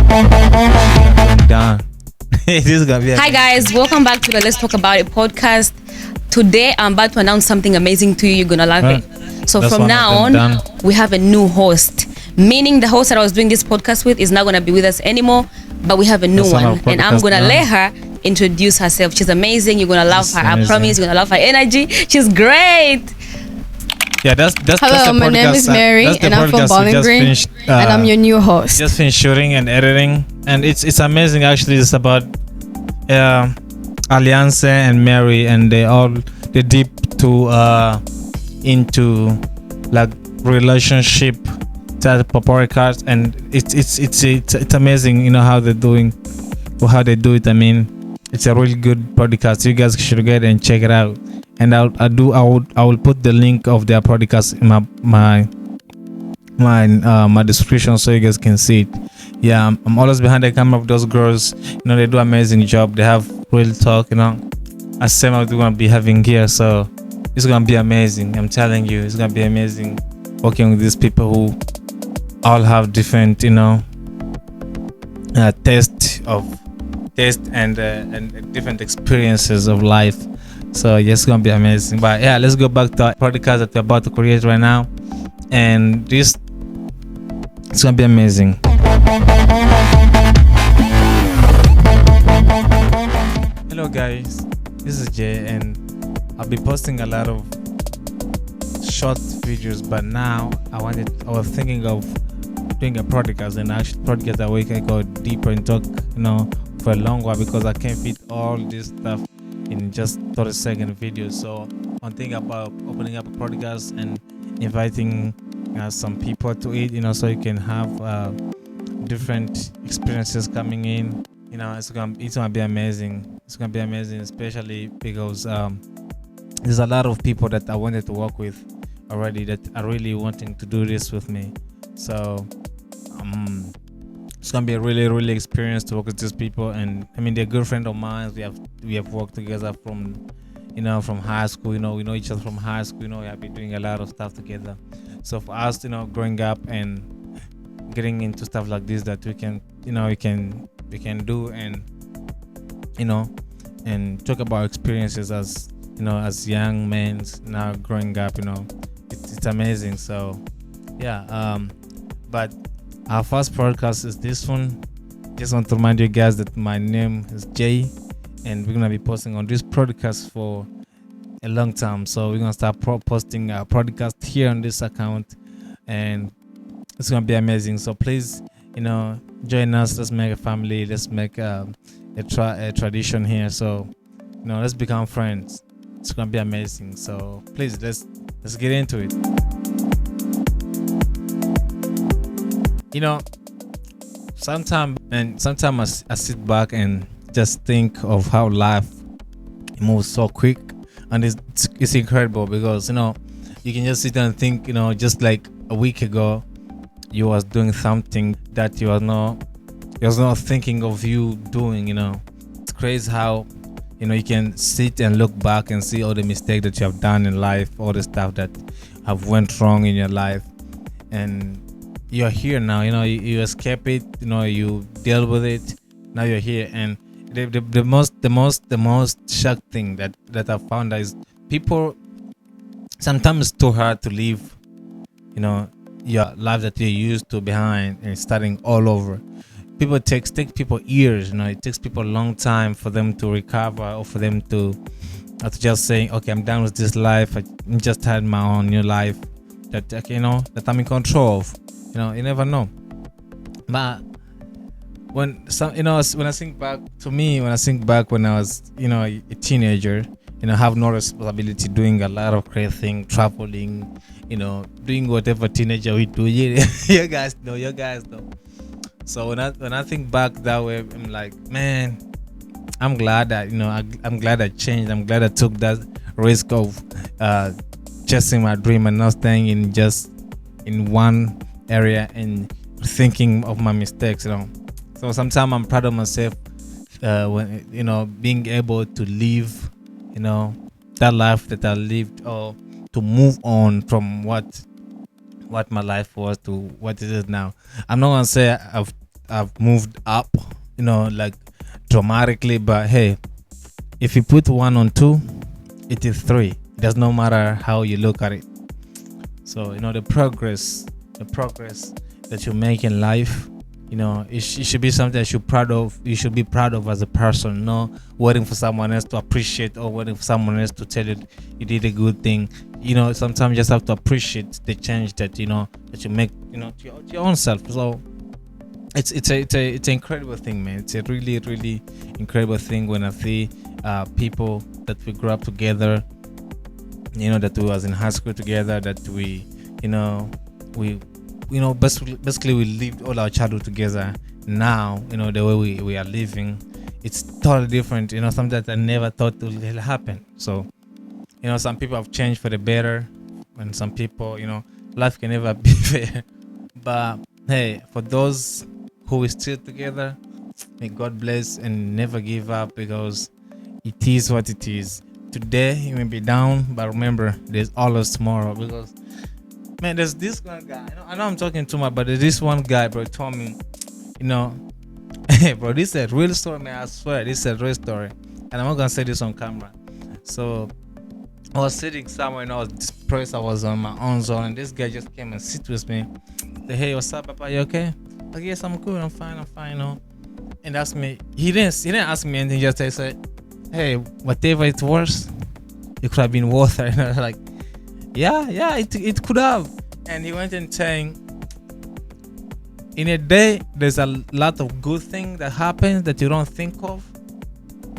Down. This is gonna be Hi guys, welcome back to the Let's Talk About It podcast. Today I'm about to announce something amazing to you. You're gonna love it. So from now on, we have a new host. Meaning the host that I was doing this podcast with is not gonna be with us anymore, but we have a new one, and I'm gonna let her introduce herself. She's amazing. You're gonna love her. I promise. You're gonna love her energy. She's great. Yeah, that's Hello, my name is Mary, and I'm from Bowling Green, and I'm your new host. Just finished shooting and editing, and it's amazing. Actually, it's about Alianse and Mary, and they deep to into like relationship type of podcast, and it's amazing. You know how they're doing, or how they do it. I mean, it's a really good podcast. You guys should get and check it out. And I will put the link of their podcast in my description so you guys can see it. Yeah, I'm always behind the camera of those girls. You know, they do an amazing job. They have real talk. You know, as same as we're gonna be having here. So it's gonna be amazing. I'm telling you, it's gonna be amazing working with these people who all have different, you know, taste and different experiences of life. So yes, it's gonna be amazing. But yeah, let's go back to our podcast that we're about to create right now, and it's gonna be amazing. Hello guys, this is Jay, and I'll be posting a lot of short videos. But now I was thinking of doing a podcast, and actually podcast that we can go deeper and talk, you know, for a long while, because I can't fit all this stuff in just 30-second videos. So I'm thinking about opening up a podcast and inviting some people to it, you know, so you can have different experiences coming in. You know, it's gonna be amazing. It's gonna be amazing, especially because there's a lot of people that I wanted to work with already that are really wanting to do this with me. So it's gonna be a really experience to work with these people. And I mean, they're good friends of mine. We have worked together from high school. You know, we know each other from high school. You know, we have been doing a lot of stuff together. So for us, you know, growing up and getting into stuff like this, that we can do, and you know, and talk about experiences as, you know, as young men now growing up. You know, it's amazing. So yeah, but our first podcast is this one. Just want to remind you guys that my name is Jay, and we're gonna be posting on this podcast for a long time. So we're gonna start posting our podcast here on this account, and it's gonna be amazing. So please, you know, join us. Let's make a family. Let's make a tradition here. So, you know, let's become friends. It's gonna be amazing. So please, let's get into it. You know, sometimes I sit back and just think of how life moves so quick, and it's incredible, because, you know, you can just sit and think, you know, just like a week ago you was doing something that you was not thinking of you doing. You know, it's crazy how, you know, you can sit and look back and see all the mistakes that you have done in life, all the stuff that have went wrong in your life, and you're here now. You know, you escape it. You know, you deal with it. Now you're here, and the most shock thing that I found is people sometimes it's too hard to leave, you know, your life that you're used to behind and starting all over. People take people years. You know, it takes people a long time for them to recover, or for them to just saying, okay, I'm done with this life. I just had my own new life that, you know, that I'm in control of. You know, you never know. But when I think back when I was, you know, a teenager, you know, have no responsibility, doing a lot of crazy things, traveling, you know, doing whatever teenager we do. You guys know. So when I think back that way, I'm like, man, I'm glad that, you know, I'm glad I changed. I'm glad I took that risk of chasing my dream and not staying in one area and thinking of my mistakes, you know. So sometimes I'm proud of myself when, you know, being able to live, you know, that life that I lived, or to move on from what my life was to what it is now. I'm not gonna say have moved up, like dramatically. But hey, if you put 1 on 2, it is 3. It does not matter how you look at it. So the progress that you make in life, it should be something that you should be proud of as a person. Not waiting for someone else to appreciate or waiting for someone else to tell you you did a good thing. Sometimes you just have to appreciate the change that that you make to your own self. So it's an incredible thing, man. It's a really, really incredible thing when I see people that we grew up together, that we was in high school together, that we basically we lived all our childhood together. Now, the way we are living, it's totally different. Something that I never thought would happen. So, some people have changed for the better, and some people, life can never be fair. But hey, for those who is still together, may God bless and never give up, because it is what it is. Today you may be down, but remember, there's always tomorrow. Because man, there's this one guy. I know I'm talking too much, but there's this one guy, bro, told me, hey, bro, this is a real story, man. I swear, this is a real story, and I'm not gonna say this on camera. So I was sitting somewhere and I was depressed. I was on my own zone, and this guy just came and sit with me. Say, hey, what's up, Papa? You okay? Like, yes, I'm good. I'm fine. And asked me. He didn't ask me anything. Just said, hey, whatever it was, it could have been worth it. And I was like, yeah, it could have. And he went and saying, in a day, there's a lot of good things that happen that you don't think of.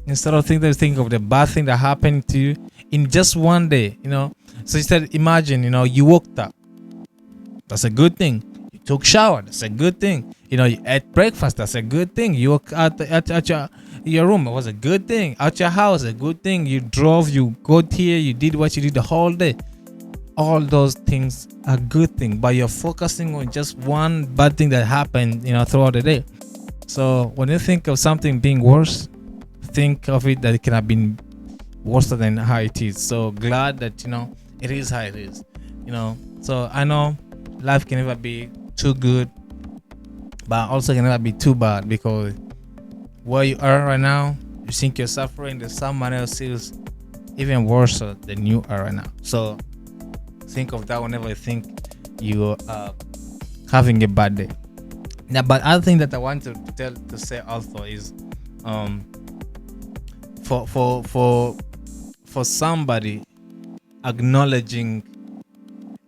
Instead of think of the bad thing that happened to you in just one day, So he said, imagine, you woke up. That's a good thing. You took shower. That's a good thing. You ate breakfast. That's a good thing. You woke out at your room. It was a good thing. At your house, a good thing. You drove. You got here. You did what you did the whole day. All those things are good things. But you're focusing on just one bad thing that happened, throughout the day. So when you think of something being worse, think of it that it can have been worse than how it is. So glad that it is how it is. So I know life can never be too good, but also can never be too bad, because where you are right now, you think you're suffering, there's someone else who's even worse than you are right now. So think of that whenever you think you are having a bad day. Now, but other thing that I want to say also is for somebody acknowledging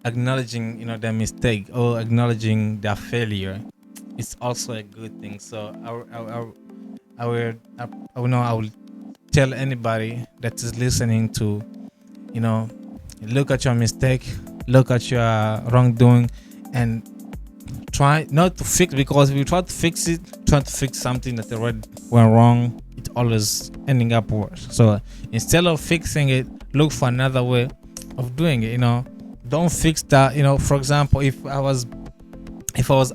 their mistake or acknowledging their failure, it's also a good thing. So I will tell anybody that is listening to look at your mistake, look at your wrongdoing, and try not to fix, because if you try to fix something that already went wrong, it's always ending up worse. So instead of fixing it, look for another way of doing it. Don't fix that. For example, if I was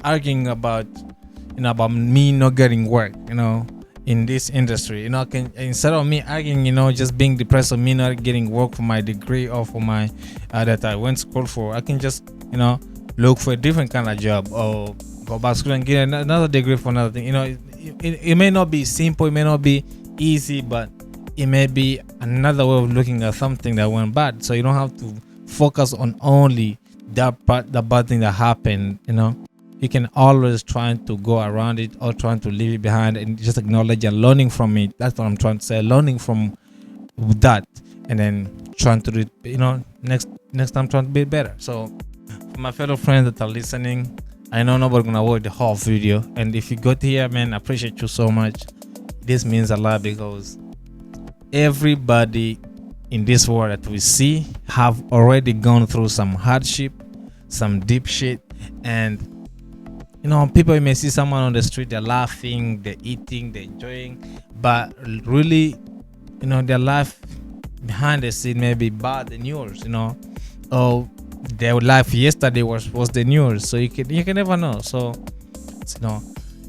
arguing about about me not getting work, in this industry, instead of me arguing, just being depressed of me not getting work for my degree or for my that I went to school for, I can just look for a different kind of job or go back to school and get another degree for another thing. It may not be simple, it may not be easy, but it may be another way of looking at something that went bad. So you don't have to focus on only the bad thing that happened. You can always try to go around it or trying to leave it behind and just acknowledge and learning from it. That's what I'm trying to say. Learning from that and then trying to do it, next time trying to be better. So for my fellow friends that are listening, I know nobody's gonna watch the whole video, and if you got here, man, I appreciate you so much. This means a lot, because everybody in this world that we see have already gone through some hardship, some deep shit. And people, you may see someone on the street, they're laughing, they're eating, they're enjoying, but really, their life behind the scene may be bad than yours, or their life yesterday was than yours. So you can never know. So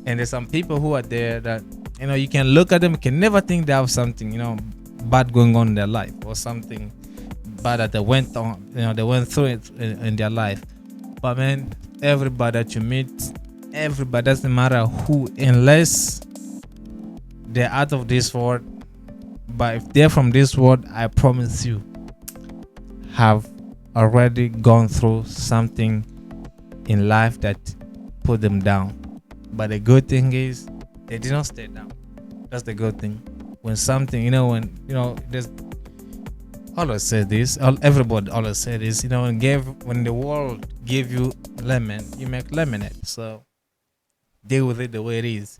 and there's some people who are there that you can look at them, you can never think they have something bad going on in their life, or something bad that they went on, they went through it in their life. But man, everybody that you meet, everybody, doesn't matter who, unless they're out of this world. But if they're from this world, I promise you, have already gone through something in life that put them down. But the good thing is, they did not stay down. That's the good thing. When something, there's always say this. Everybody always say this. When the world gave you lemon, you make lemonade. So deal with it the way it is.